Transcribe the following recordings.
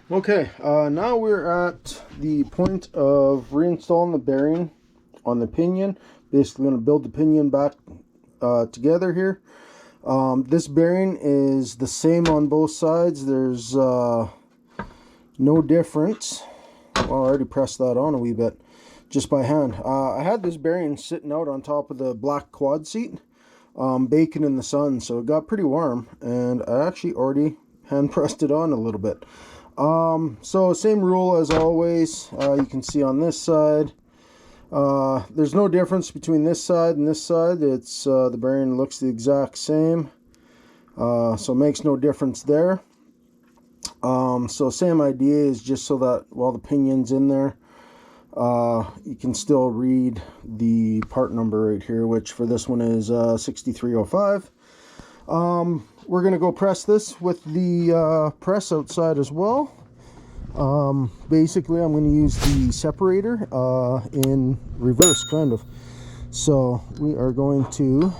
Okay, now we're at the point of reinstalling the bearing on the pinion. Basically going to build the pinion back together here. This bearing is the same on both sides. There's no difference. Well, I already pressed that on a wee bit just by hand. I had this bearing sitting out on top of the black quad seat, baking in the sun, so it got pretty warm, and I actually already hand pressed it on a little bit. So same rule as always. You can see on this side, there's no difference between this side and this side. It's the bearing looks the exact same, so it makes no difference there. So same idea is just so that while the pinion's in there, you can still read the part number right here, which for this one is 6305. We're going to go press this with the press outside as well. Basically, I'm going to use the separator in reverse, kind of. So we are going to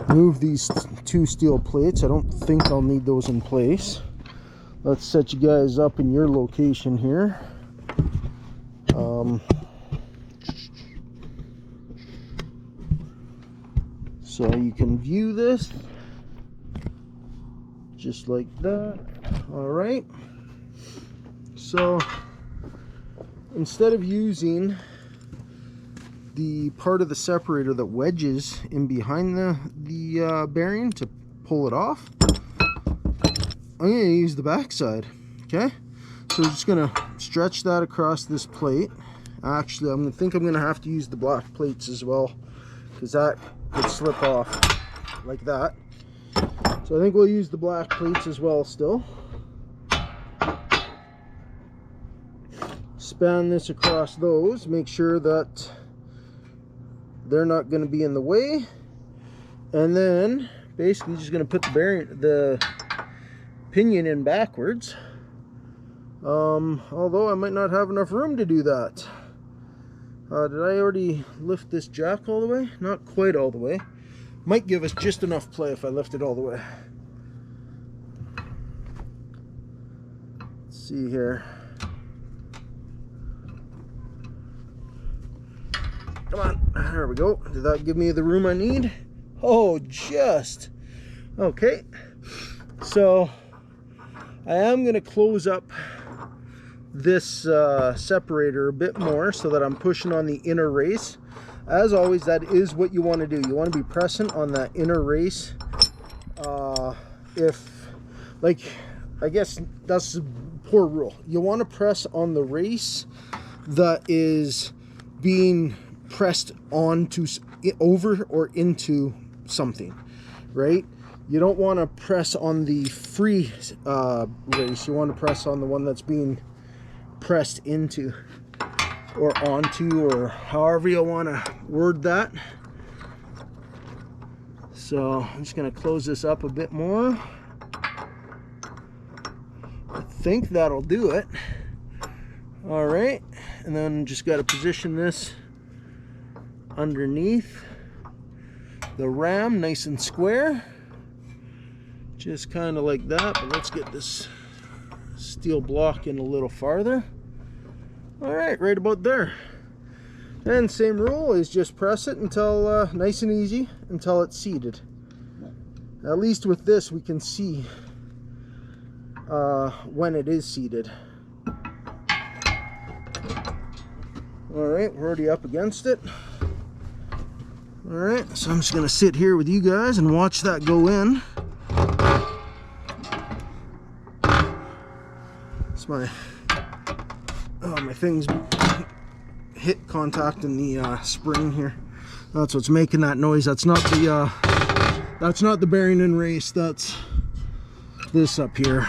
move these two steel plates. I don't think I'll need those in place. Let's set you guys up in your location here. So you can view this just like that. All right, so instead of using the part of the separator that wedges in behind the bearing to pull it off, I'm going to use the back side. Okay, so we're just going to stretch that across this plate. Actually, I'm going to have to use the black plates as well, because that could slip off like that. So I think we'll use the black plates as well still. Span this across those, make sure that they're not going to be in the way. And then basically just going to put the pinion in backwards. Although I might not have enough room to do that. Did I already lift this jack all the way? Not quite all the way. Might give us just enough play if I lift it all the way. Let's see here. Come on, there we go. Did that give me the room I need? Oh, just. Okay. So I am going to close up this separator a bit more so that I'm pushing on the inner race. As always, that is what you want to do. You want to be pressing on that inner race. I guess that's a poor rule. You want to press on the race that is being pressed onto, over or into something, right? You don't want to press on the free race. You want to press on the one that's being pressed into or onto, or however you want to word that. So I'm just going to close this up a bit more. I think that'll do it. All right, and then just got to position this underneath the ram nice and square, just kind of like that. But let's get this steel block in a little farther. All right, right about there. And same rule is just press it until nice and easy until it's seated. At least with this we can see when it is seated. All right, we're already up against it. All right, so I'm just gonna sit here with you guys and watch that go in. It's my things hit contact in the spring here. That's what's making that noise. That's not the bearing in race. That's this up here.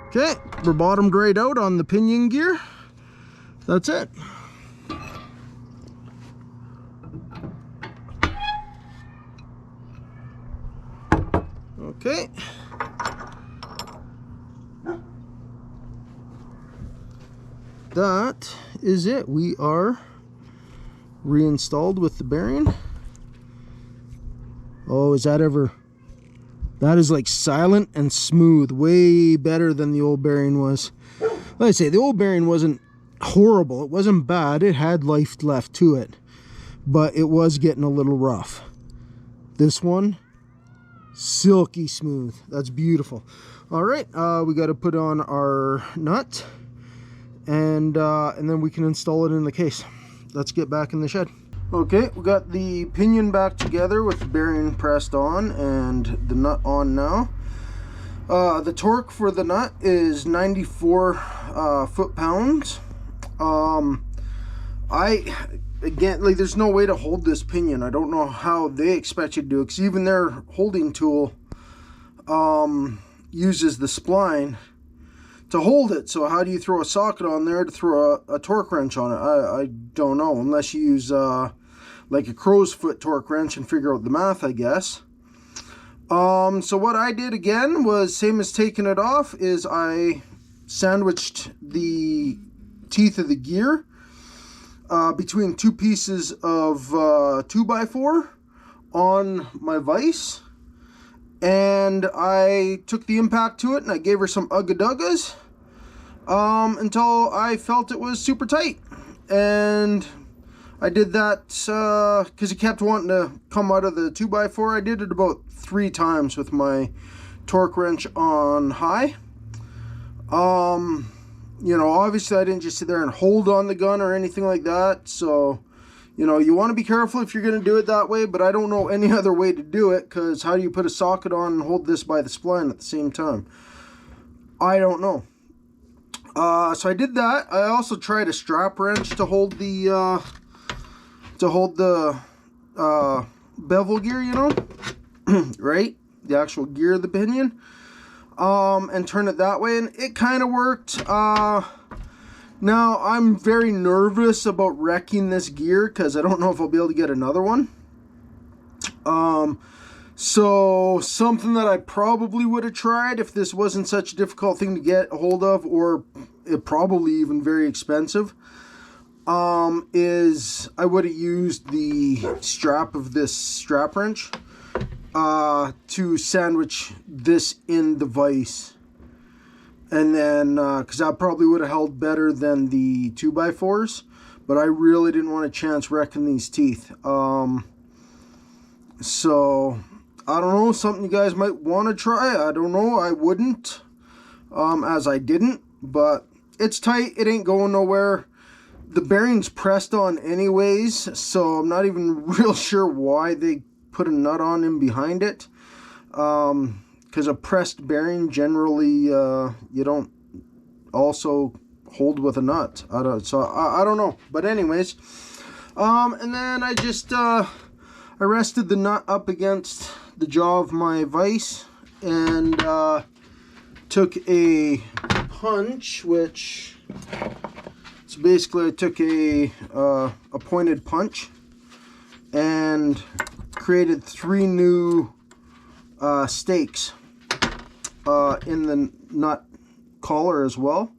Okay, we're bottom grayed out on the pinion gear. That's it. Okay. That is it. We are reinstalled with the bearing. Oh, is that ever That is like silent and smooth, way better than the old bearing was. Like I say, the old bearing wasn't horrible, it wasn't bad, it had life left to it, but it was getting a little rough. This one, silky smooth. That's beautiful. All right, we got to put on our nut, and then we can install it in the case. Let's get back in the shed. Okay, we got the pinion back together with the bearing pressed on and the nut on now. The torque for the nut is 94 foot-pounds. Again, like, there's no way to hold this pinion. I don't know how they expect you to do it, because even their holding tool uses the spline to hold it. So how do you throw a socket on there to throw a torque wrench on it? I don't know, unless you use like a crow's foot torque wrench and figure out the math, I guess. So what I did again was, same as taking it off, is I sandwiched the teeth of the gear between two pieces of 2x4 on my vise, and I took the impact to it and I gave her some ugga-duggas until I felt it was super tight. And I did that because it kept wanting to come out of the 2x4. I did it about 3 times with my torque wrench on high. You know, obviously I didn't just sit there and hold on the gun or anything like that. So, you know, you want to be careful if you're going to do it that way, but I don't know any other way to do it, because how do you put a socket on and hold this by the spline at the same time? I don't know. So I did that. I also tried a strap wrench to hold the bevel gear, you know, right? The actual gear of the pinion. And turn it that way, and it kind of worked. Now I'm very nervous about wrecking this gear, because I don't know if I'll be able to get another one. So something that I probably would have tried if this wasn't such a difficult thing to get a hold of, or it probably even very expensive, is I would have used the strap of this strap wrench to sandwich this in the vise, and then because that probably would have held better than the 2x4s, but I really didn't want a chance wrecking these teeth. So I don't know, something you guys might want to try. I don't know, I wouldn't, as I didn't, but it's tight, it ain't going nowhere. The bearing's pressed on anyways, so I'm not even real sure why they put a nut on in behind it, because a pressed bearing generally you don't also hold with a nut. I don't know, but anyways, and then I just I rested the nut up against the jaw of my vise, and took a punch, which, so basically I took a pointed punch and created 3 new stakes in the nut collar as well.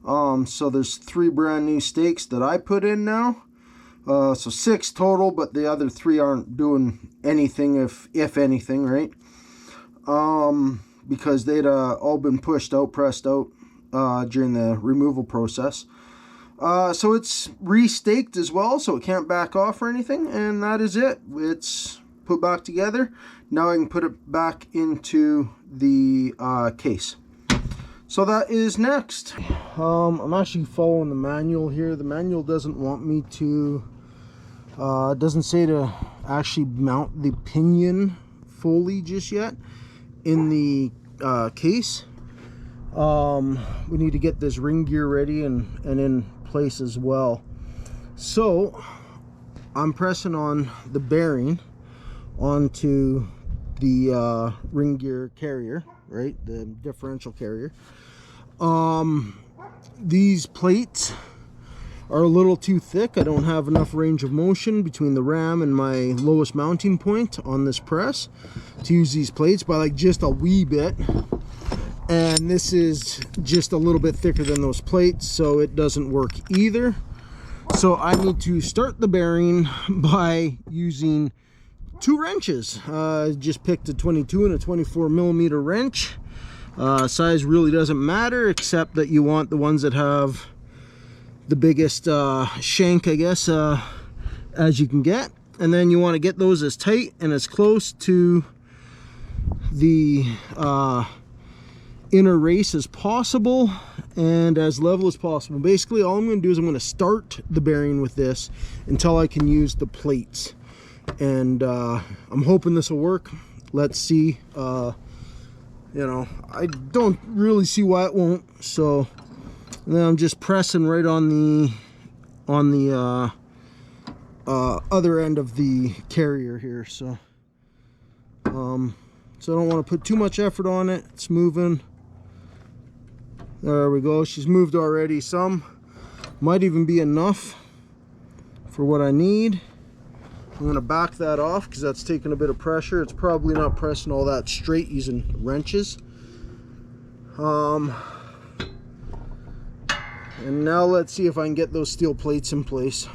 So there's 3 brand new stakes that I put in now. So 6 total, but the other 3 aren't doing anything, if anything, right? Because they'd all been pressed out during the removal process. So it's re-staked as well, so it can't back off or anything, and that is it. It's put back together. Now I can put it back into the case. So that is next. I'm actually following the manual here. The manual doesn't want me to, it doesn't say to actually mount the pinion fully just yet in the case. We need to get this ring gear ready and in place as well. So I'm pressing on the bearing onto the ring gear carrier, right, the differential carrier. These plates are a little too thick. I don't have enough range of motion between the ram and my lowest mounting point on this press to use these plates by like just a wee bit. And this is just a little bit thicker than those plates, so it doesn't work either. So I need to start the bearing by using two wrenches. Just picked a 22 and a 24 millimeter wrench. Size really doesn't matter, except that you want the ones that have the biggest shank, I guess, as you can get. And then you want to get those as tight and as close to the inner race as possible and as level as possible. Basically, all I'm going to do is I'm going to start the bearing with this until I can use the plates. And I'm hoping this will work. Let's see. You know, I don't really see why it won't. So then I'm just pressing right on the other end of the carrier here. So I don't want to put too much effort on it. It's moving. There we go. She's moved already some. Might even be enough for what I need. I'm going to back that off because that's taking a bit of pressure. It's probably not pressing all that straight using wrenches. And now let's see if I can get those steel plates in place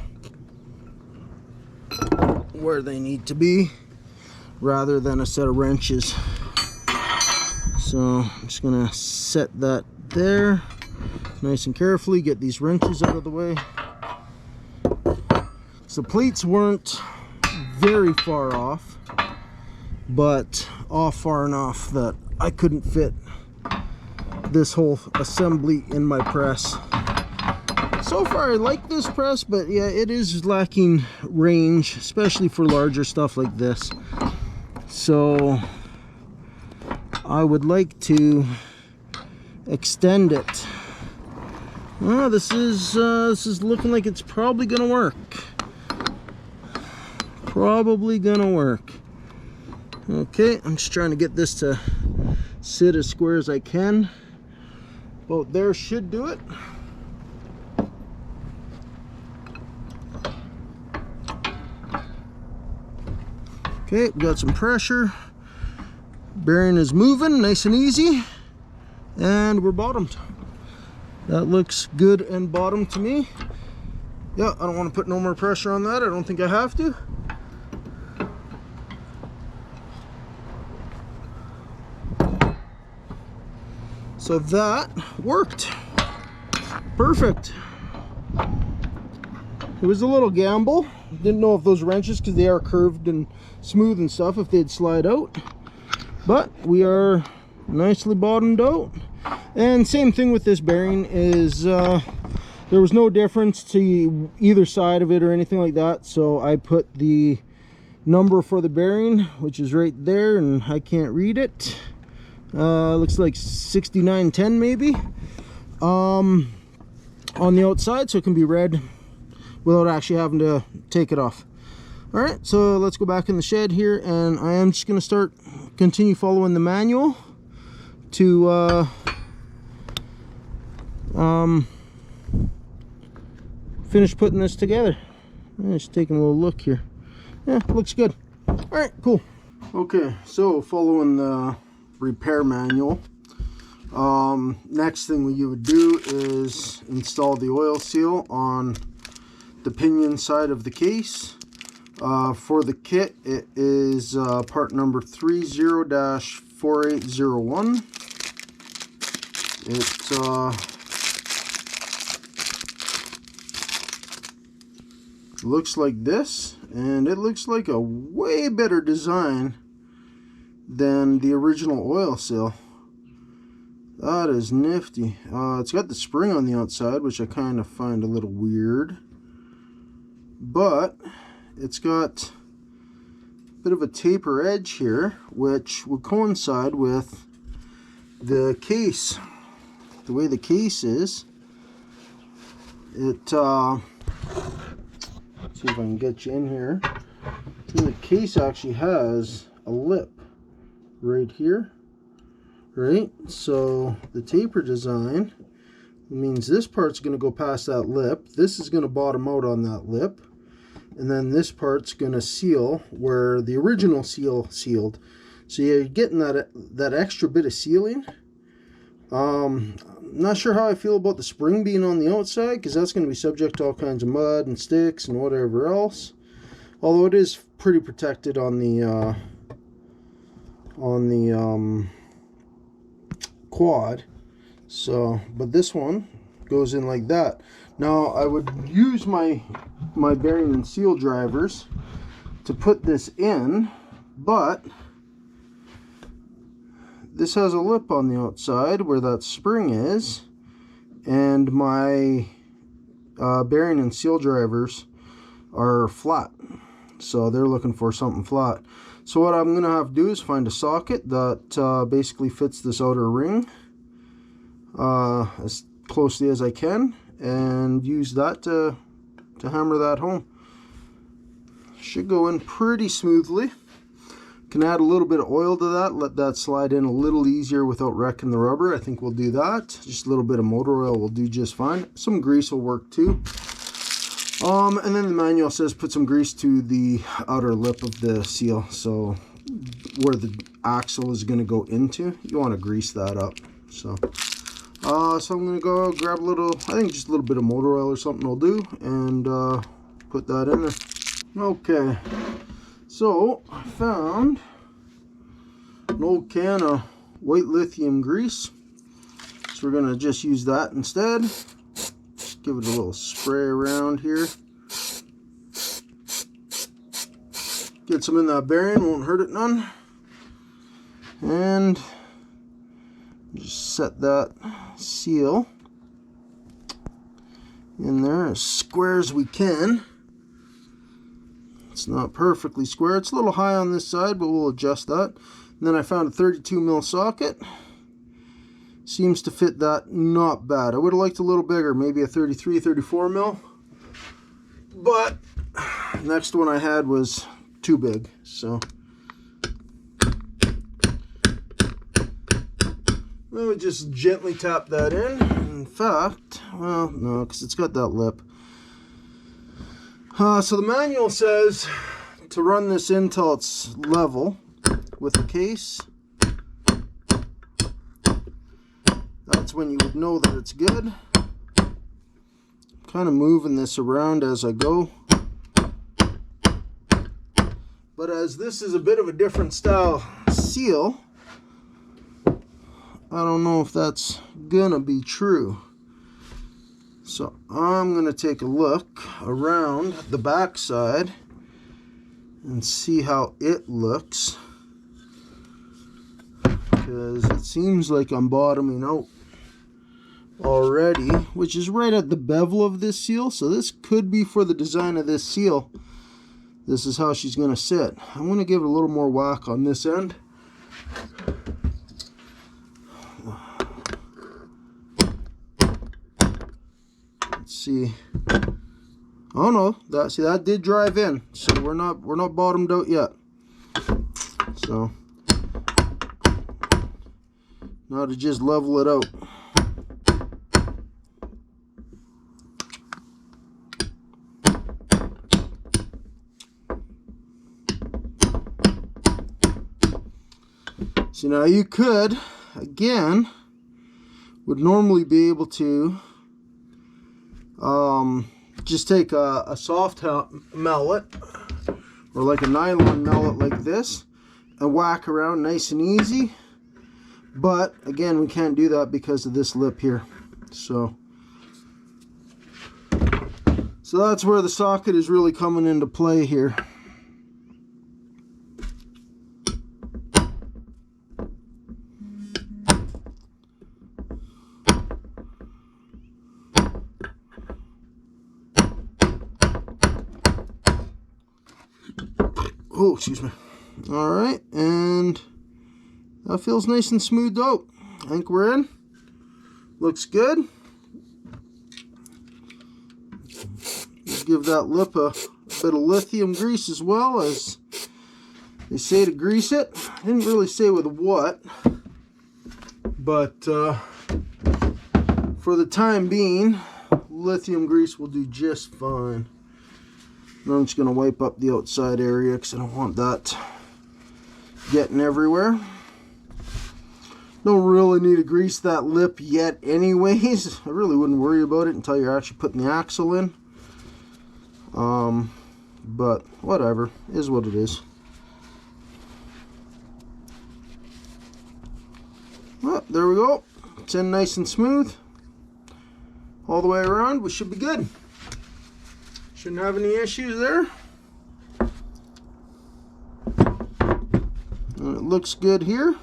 where they need to be rather than a set of wrenches. So I'm just going to set that there nice and carefully, get these wrenches out of the way. So the plates weren't very far off, but off far enough that I couldn't fit this whole assembly in my press. So far I like this press, but yeah, it is lacking range, especially for larger stuff like this. So I would like to extend it. Oh, this is looking like it's probably gonna work. Probably gonna work. Okay, I'm just trying to get this to sit as square as I can. About there should do it. Okay, we got some pressure. Bearing is moving nice and easy, and we're bottomed. That looks good and bottomed to me. Yeah, I don't want to put no more pressure on that. I don't think I have to. So that worked. Perfect. It was a little gamble. Didn't know if those wrenches, because they are curved and smooth and stuff, if they'd slide out. But we are nicely bottomed out. And same thing with this bearing is there was no difference to either side of it or anything like that. So I put the number for the bearing, which is right there, and I can't read it. Looks like 6910 maybe on the outside, so it can be read without actually having to take it off. All right, so let's go back in the shed here, and I am just going to continue following the manual to finish putting this together. I'm just taking a little look here. Yeah, looks good. All right, cool. Okay, so following the repair manual, next thing you would do is install the oil seal on the pinion side of the case. For the kit, it is part number 30-4801. It looks like this, and it looks like a way better design than the original oil seal. That is nifty. It's got the spring on the outside, which I kind of find a little weird, but it's got a bit of a taper edge here, which will coincide with the case. The way the case is, it let's see if I can get you in here. The case actually has a lip right here, right? So the taper design means this part's going to go past that lip. This is going to bottom out on that lip, and then this part's going to seal where the original seal sealed. So you're getting that extra bit of sealing. I'm not sure how I feel about the spring being on the outside, because that's going to be subject to all kinds of mud and sticks and whatever else. Although it is pretty protected on the quad. So, but this one goes in like that. Now I would use my bearing and seal drivers to put this in, but this has a lip on the outside where that spring is, and my bearing and seal drivers are flat, so they're looking for something flat. So what I'm gonna have to do is find a socket that basically fits this outer ring as closely as I can, and use that to hammer that home. Should go in pretty smoothly. Can add a little bit of oil to that, let that slide in a little easier without wrecking the rubber. I think we'll do that. Just a little bit of motor oil will do just fine. Some grease will work too. And then the manual says put some grease to the outer lip of the seal, so where the axle is going to go into, you want to grease that up. So so I'm going to go grab a little, I think just a little bit of motor oil or something will do, and put that in there. Okay, so I found an old can of white lithium grease, so we're going to just use that instead. Just give it a little spray around here. Get some in that bearing, won't hurt it none. And just set that seal in there as square as we can. It's not perfectly square, it's a little high on this side, but we'll adjust that. And then I found a 32mm socket. Seems to fit that not bad. I would have liked a little bigger, maybe a 33, 34mm. But next one I had was too big, so let me just gently tap that in. In fact, well, no, because it's got that lip. So the manual says to run this in till it's level with the case. That's when you would know that it's good. Kind of moving this around as I go. But as this is a bit of a different style seal, I don't know if that's gonna be true. So I'm gonna take a look around the back side and see how it looks, because it seems like I'm bottoming out already, which is right at the bevel of this seal. So this could be for the design of this seal. This is how she's gonna sit. I'm gonna give it a little more whack on this end. Let's see. Oh no, that did drive in, so we're not bottomed out yet. So now to just level it out. So now you could, again, would normally be able to just take a soft mallet or like a nylon mallet like this and whack around nice and easy. But again, we can't do that because of this lip here. So that's where the socket is really coming into play here. Oh, excuse me. Alright, and that feels nice and smoothed out. I think we're in. Looks good. Just give that lip a bit of lithium grease as well, as they say to grease it. I didn't really say with what, but for the time being, lithium grease will do just fine. And I'm just going to wipe up the outside area because I don't want that getting everywhere. Don't really need to grease that lip yet anyways. I really wouldn't worry about it until you're actually putting the axle in. but whatever, is what it is. Well, there we go. It's in nice and smooth all the way around. We should be good. Shouldn't have any issues there. And it looks good here.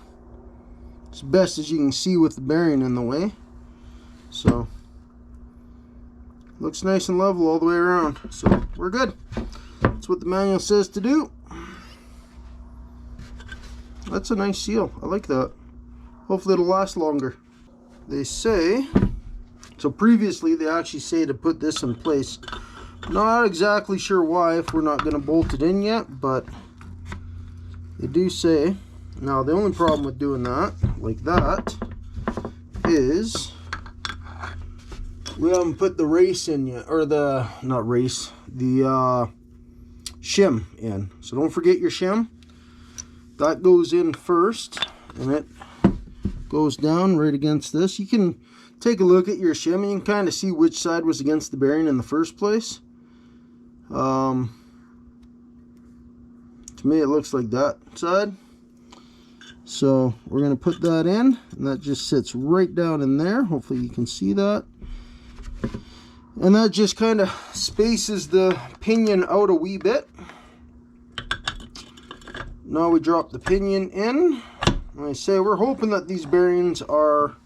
As best as you can see with the bearing in the way. So looks nice and level all the way around. So we're good. That's what the manual says to do. That's a nice seal. I like that. Hopefully it'll last longer. They say, so previously they actually say to put this in place. Not exactly sure why if we're not going to bolt it in yet, but they do say. Now the only problem with doing that, like that, is we haven't put the race in yet, or the, not race, the shim in. So don't forget your shim. That goes in first, and it goes down right against this. You can take a look at your shim and you can kind of see which side was against the bearing in the first place. To me it looks like that side. So we're going to put that in, and that just sits right down in there. Hopefully you can see that. And that just kind of spaces the pinion out a wee bit. Now we drop the pinion in. Like I say, we're hoping that these bearings are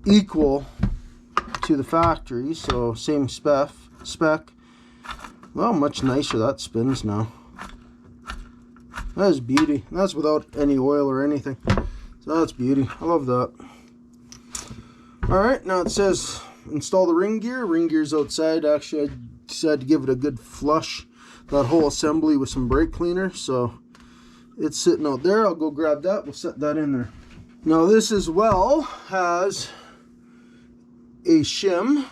equal to the factory, so same spec. Well, much nicer that spins now. That is beauty. That's without any oil or anything. So that's beauty. I love that. Alright, now it says install the ring gear. Ring gear's outside. Actually, I decided to give it a good flush, that whole assembly, with some brake cleaner. So it's sitting out there. I'll go grab that. We'll set that in there. Now this as well has a shim.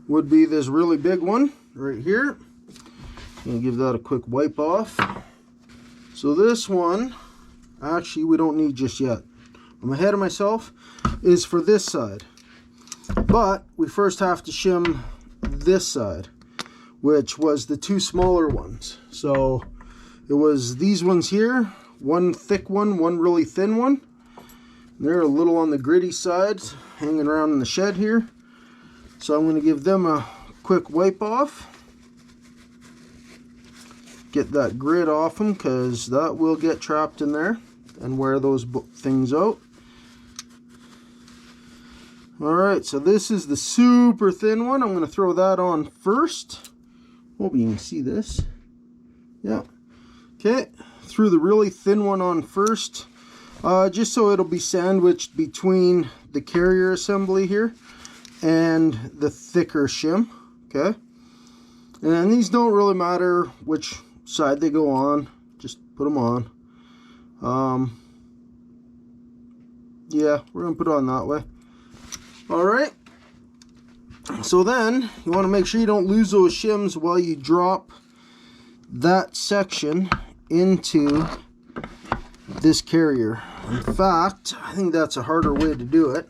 Would be this really big one right here. Gonna give that a quick wipe off. So this one, actually we don't need just yet. I'm ahead of myself. Is for this side. But we first have to shim this side, which was the two smaller ones. So it was these ones here, one thick one, one really thin one. They're a little on the gritty side, hanging around in the shed here. So I'm going to give them a quick wipe off. Get that grit off them, because that will get trapped in there and wear those things out. Alright, so this is the super thin one. I'm going to throw that on first. Hope you can see this. Yeah. Okay, threw the really thin one on first. Just so it'll be sandwiched between the carrier assembly here and the thicker shim. Okay, and these don't really matter which side they go on, just put them on. Yeah, we're gonna put it on that way. All right, so then you want to make sure you don't lose those shims while you drop that section into this carrier. In fact, I think that's a harder way to do it.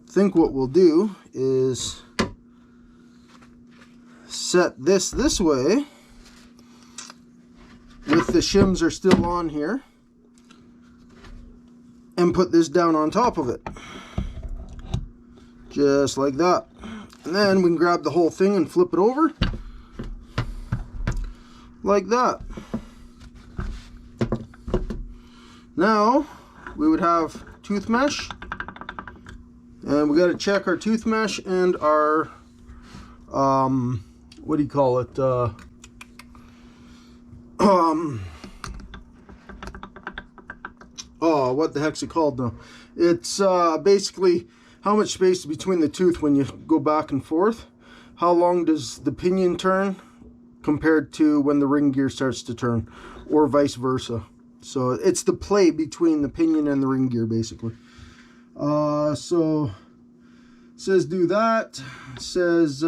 I think what we'll do is set this way with the shims are still on here, and put this down on top of it, just like that. And then we can grab the whole thing and flip it over like that. Now we would have tooth mesh, and we got to check our tooth mesh and our what do you call it, oh, what the heck's it called now? It's basically how much space between the tooth when you go back and forth. How long does the pinion turn compared to when the ring gear starts to turn, or vice versa. So it's the play between the pinion and the ring gear, basically. So it says do that. It says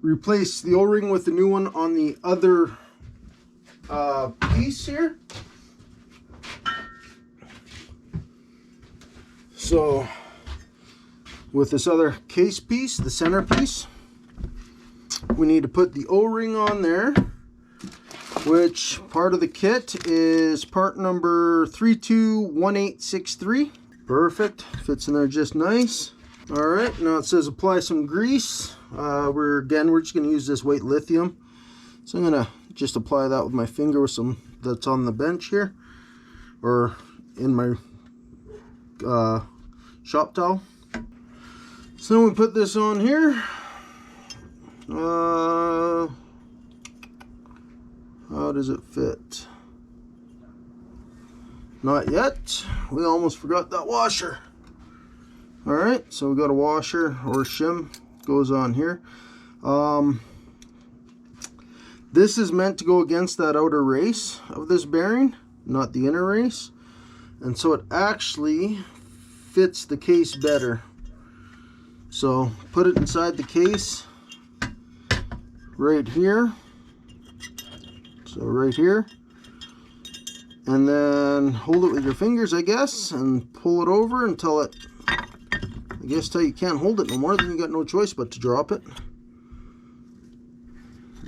replace the O-ring with the new one on the other piece here. So with this other case piece, the centerpiece. We need to put the O-ring on there, which part of the kit is part number 321863. Perfect, fits in there just nice. All right, now it says apply some grease. We're just going to use this white lithium. So I'm going to just apply that with my finger with some that's on the bench here, or in my shop towel. So then we put this on here. How does it fit? Not yet. We almost forgot that washer. Alright, so we got a washer or shim goes on here. This is meant to go against that outer race of this bearing, not the inner race. And so it actually fits the case better. So put it inside the case right here. So right here. And then hold it with your fingers, I guess, and pull it over until it, I guess till you can't hold it no more, then you got no choice but to drop it.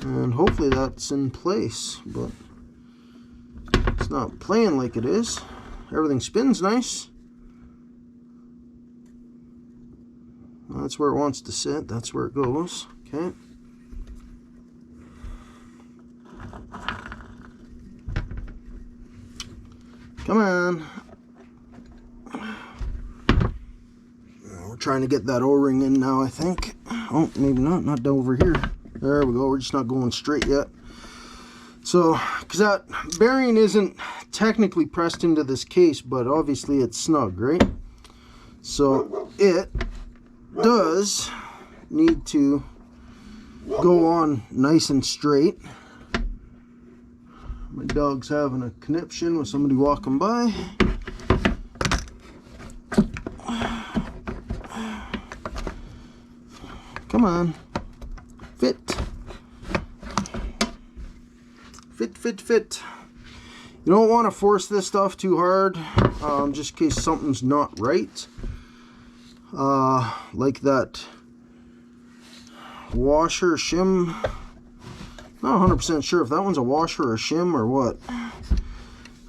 And hopefully that's in place, but it's not playing like it is. Everything spins nice. That's where it wants to sit. That's where it goes. Okay. Come on. We're trying to get that O-ring in now, I think. Oh, maybe not over here. There we go. We're just not going straight yet. So, because that bearing isn't technically pressed into this case, but obviously it's snug, right? So it does need to go on nice and straight. My dog's having a conniption with somebody walking by. Come on. Fit. Fit. You don't want to force this stuff too hard, just in case something's not right. Like that washer shim. Not 100% sure if that one's a washer or a shim or what.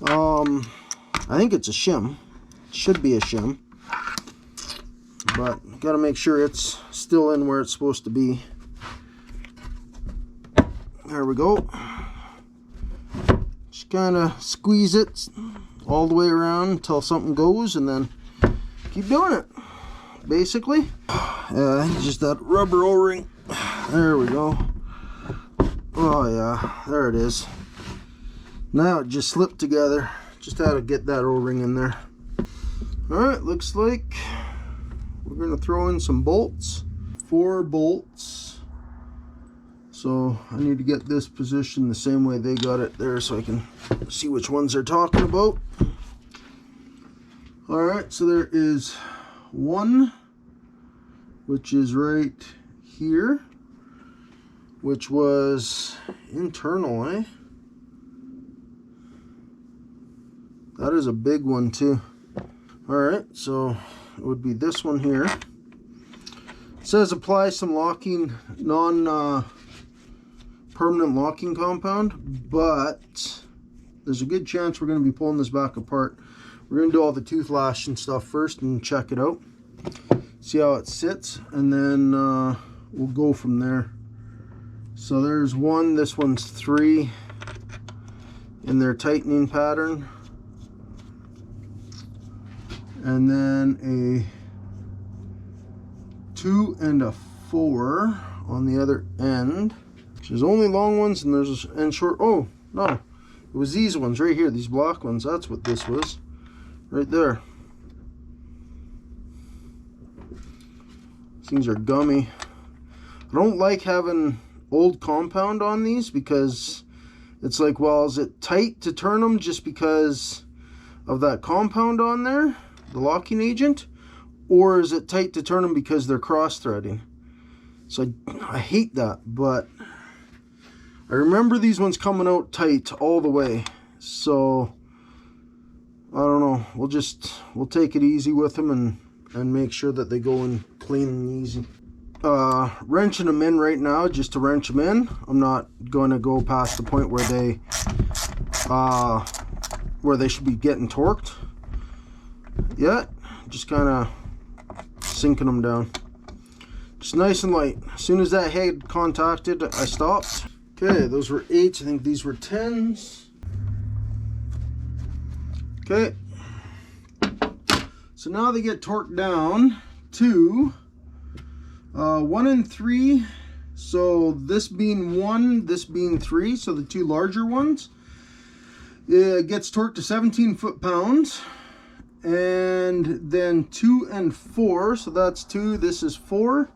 I think it's a shim. It should be a shim. But gotta make sure it's still in where it's supposed to be. There we go. Just kind of squeeze it all the way around until something goes, and then keep doing it. Basically, just that rubber O-ring. There we go. Oh yeah, there it is. Now it just slipped together. Just had to get that O-ring in there. Alright, looks like we're going to throw in some bolts. 4 bolts. So I need to get this positioned the same way they got it there so I can see which ones they're talking about. Alright, so there is one, which is right here, which was internal, eh? That is a big one too. Alright, so it would be this one here. It says apply some locking, permanent locking compound, but there's a good chance we're going to be pulling this back apart. We're going to do all the tooth lash and stuff first and check it out. See how it sits, and then we'll go from there. So there's one, this one's 3 in their tightening pattern. And then a 2 and a 4 on the other end. There's only long ones and there's and short. Oh, no. It was these ones right here, these black ones. That's what this was. Right there. These are gummy. I don't like having old compound on these because it's like, well, is it tight to turn them just because of that compound on there, the locking agent, or is it tight to turn them because they're cross-threading? So I hate that, but I remember these ones coming out tight all the way, so I don't know, we'll take it easy with them and make sure that they go in plain and easy. Wrenching them in right now just to wrench them in. I'm not going to go past the point where they should be getting torqued yet. Just kind of sinking them down. Just nice and light. As soon as that head contacted, I stopped. Okay, those were 8s. I think these were 10s. Okay. So now they get torqued down to 1 and 3. So this being 1, this being 3. So the two larger ones. It gets torqued to 17 foot-pounds. And then 2 and 4. So that's 2. This is 4.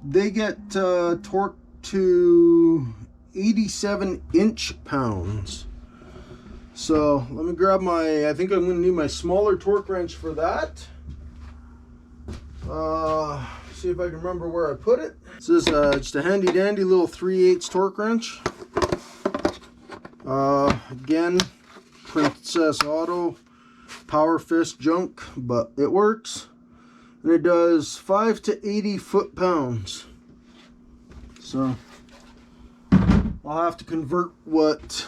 They get torqued to 87 inch-pounds. So let me grab my, I think I'm going to need my smaller torque wrench for that. See if I can remember where I put it. This is just a handy dandy little 3/8 torque wrench. Again, Princess Auto Power Fist junk, but it works. And it does 5 to 80 foot-pounds. So I'll have to convert what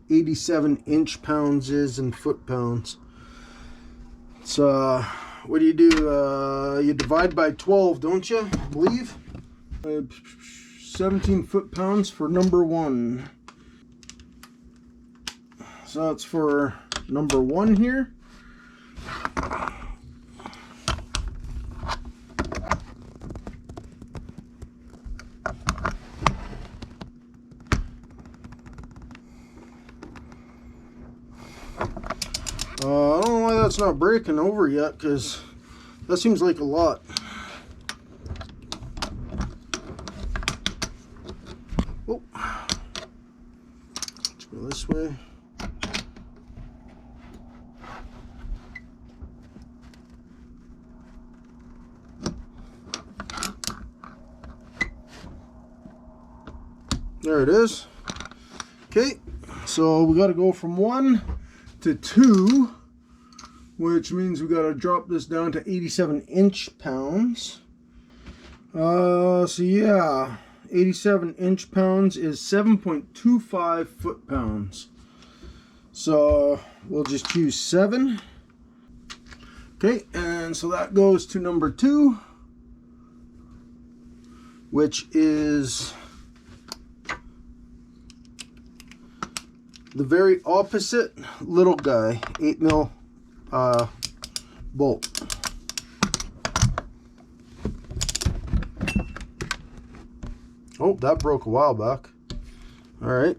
87 inch-pounds is in foot-pounds. So what do? You divide by 12, don't you? I believe. 17 foot-pounds for number 1. So that's for number 1 here. I don't know why that's not breaking over yet, because that seems like a lot. Oh, let's go this way. There it is. Okay, so we got to go from 1 to 2, which means we got to drop this down to 87 inch-pounds. So yeah, 87 inch-pounds is 7.25 foot-pounds. So we'll just choose 7. Okay, and so that goes to number 2, which is the very opposite little guy, 8mm bolt. Oh, that broke a while back. All right.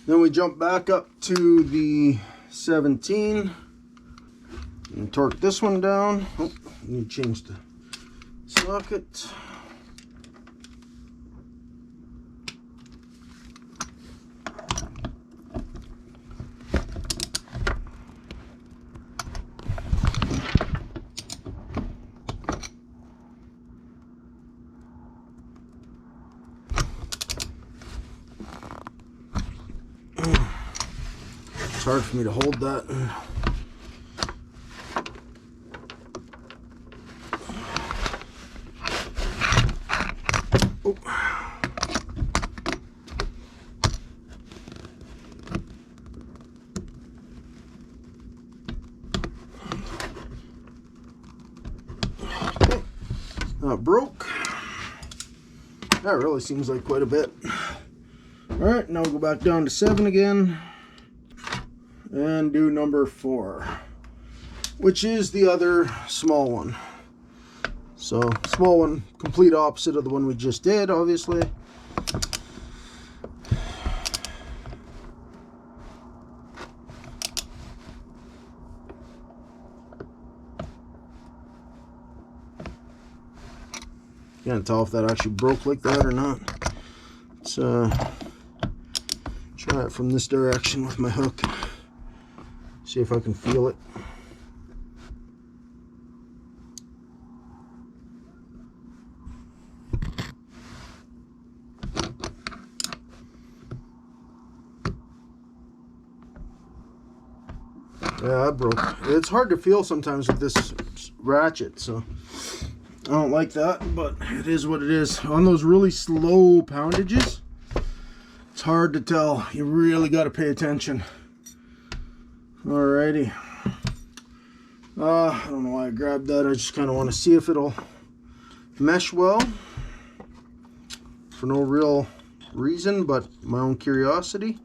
Then we jump back up to the 17 and torque this one down. Oh, need to change the socket. It's hard for me to hold that. Oh. Okay. That broke. That really seems like quite a bit. Alright, now we'll go back down to 7 again. And do number 4, which is the other small one. So small one, complete opposite of the one we just did, obviously. Can't tell if that actually broke like that or not. Let's try it from this direction with my hook. See if I can feel it. Yeah, that broke. It's hard to feel sometimes with this ratchet, so I don't like that, but it is what it is. On those really slow poundages, it's hard to tell. You really got to pay attention. Alrighty. I don't know why I grabbed that. I just kind of want to see if it'll mesh well. For no real reason, but my own curiosity.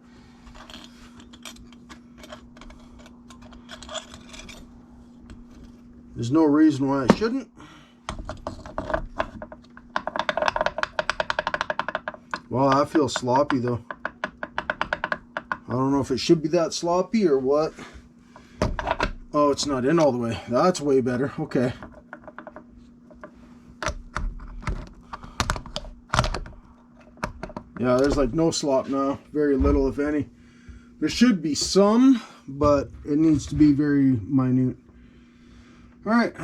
There's no reason why I shouldn't. Wow, that feels sloppy though. I don't know if it should be that sloppy or what. Oh, it's not in all the way. That's way better. Okay. Yeah, there's like no slop now. Very little, if any. There should be some, but it needs to be very minute. Alright,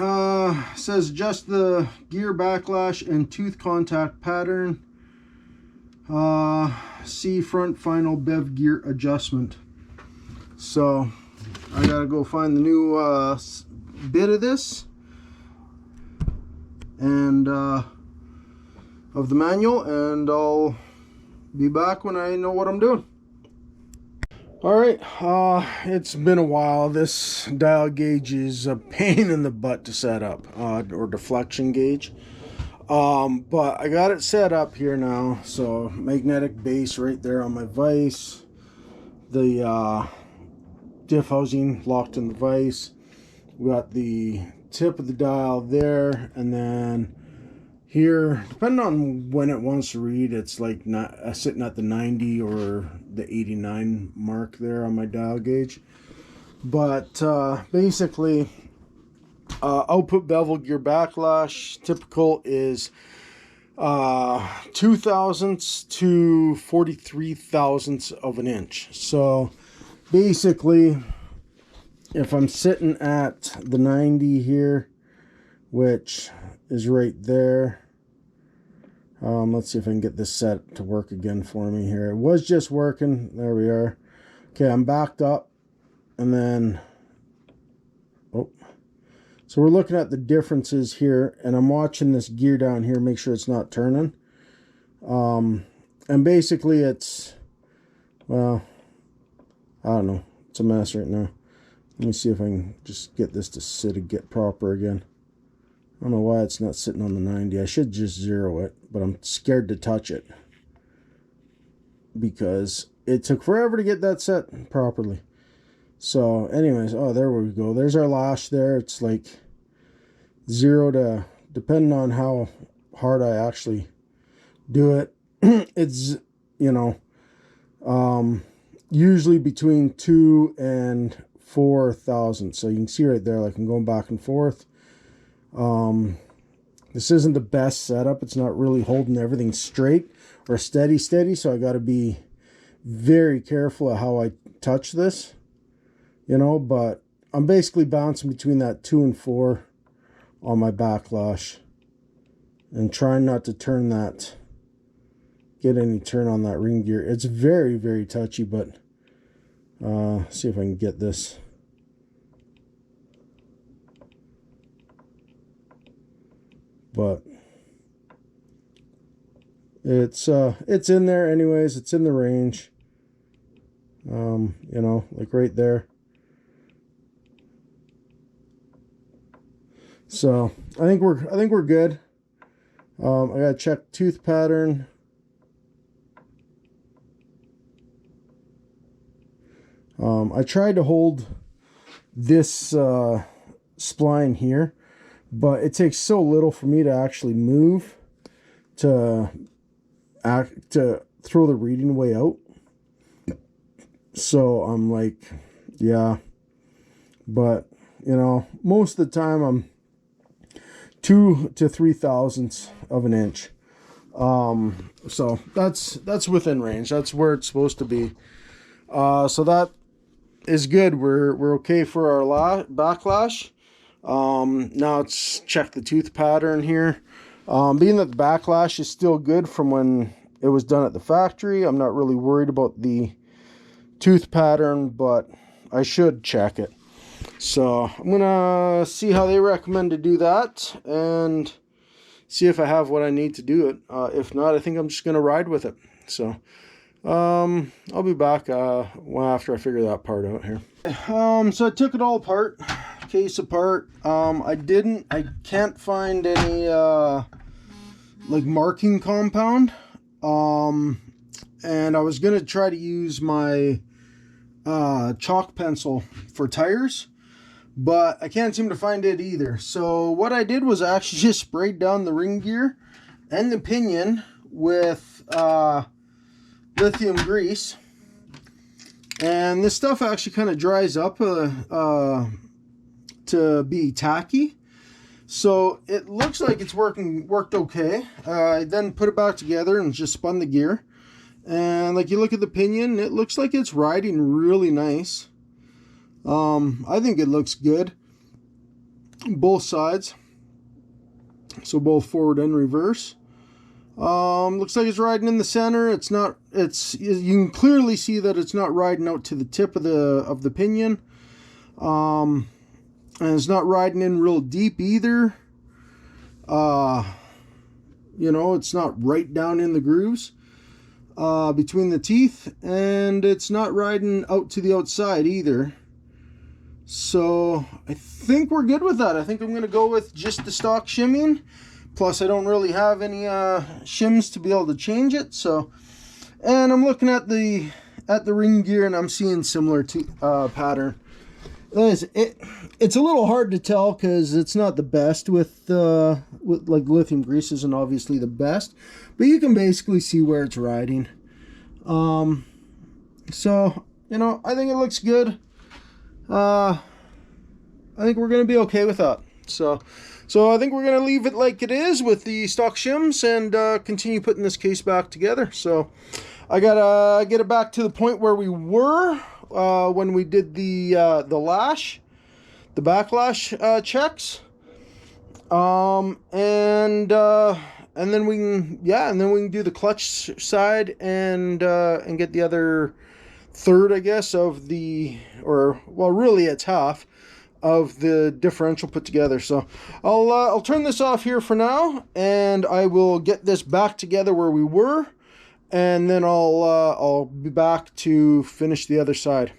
says adjust the gear backlash and tooth contact pattern. See front final bev gear adjustment. So, I gotta go find the new bit of this. And, of the manual, and I'll be back when I know what I'm doing. Alright, it's been a while. This dial gauge is a pain in the butt to set up, or deflection gauge. But I got it set up here now. So magnetic base right there on my vise. The diff housing locked in the vise. We got the tip of the dial there, and then here, depending on when it wants to read, it's like not sitting at the 90 or the 89 mark there on my dial gauge. But basically, output bevel gear backlash typical is 2 thousandths to 43 thousandths of an inch. So basically, if I'm sitting at the 90 here, which is right there. Let's see if I can get this set to work again for me here. It was just working. There we are. Okay, I'm backed up. And then, oh. So we're looking at the differences here. And I'm watching this gear down here, make sure it's not turning. And basically it's, well, I don't know. It's a mess right now. Let me see if I can just get this to sit and get proper again. I don't know why it's not sitting on the 90. I should just zero it, but I'm scared to touch it because it took forever to get that set properly. So anyways, oh, there we go. There's our lash there. It's like 0 to, depending on how hard I actually do it, it's, you know, usually between 2 and 4 thousandths. So you can see right there, like I'm going back and forth. This isn't the best setup. It's not really holding everything straight or steady, so I got to be very careful of how I touch this, you know, but I'm basically bouncing between that 2 and 4 on my backlash and trying not to turn that, get any turn on that ring gear. It's very, very touchy, but, see if I can get this. But it's in there anyways. It's in the range. You know, like right there. So I think we're good. I gotta check tooth pattern. I tried to hold this spline here, but it takes so little for me to actually move to throw the reading way out. So I'm like, yeah. But, you know, most of the time I'm 2 to 3 thousandths of an inch. So that's within range. That's where it's supposed to be. So that is good. We're okay for our backlash. Now let's check the tooth pattern here. Being that the backlash is still good from when it was done at the factory, I'm not really worried about the tooth pattern, but I should check it. So I'm gonna see how they recommend to do that, and see if I have what I need to do it. If not, I think I'm just going to ride with it. So I'll be back after I figure that part out here. So I took it all apart, case apart. I can't find any like marking compound. And I was gonna try to use my chalk pencil for tires, but I can't seem to find it either. So what I did was I actually just sprayed down the ring gear and the pinion with lithium grease, and this stuff actually kind of dries up to be tacky. So it looks like it's worked okay. I then put it back together and just spun the gear. And like you look at the pinion, it looks like it's riding really nice. I think it looks good. Both sides. So both forward and reverse. Looks like it's riding in the center. You can clearly see that it's not riding out to the tip of the pinion. And it's not riding in real deep either. It's not right down in the grooves between the teeth, and it's not riding out to the outside either. So I think we're good with that. I think I'm going to go with just the stock shimming. Plus I don't really have any shims to be able to change it. So, and I'm looking at the ring gear and I'm seeing similar pattern. It's a little hard to tell because it's not the best with like lithium grease isn't obviously the best, but you can basically see where it's riding. So I think it looks good. I think we're gonna be okay with that. So I think we're gonna leave it like it is with the stock shims and continue putting this case back together. So I gotta get it back to the point where we were when we did the backlash checks, and then we can do the clutch side and get the other third, I guess, of really it's half of the differential put together. So I'll turn this off here for now, and I will get this back together where we were, and then I'll be back to finish the other side.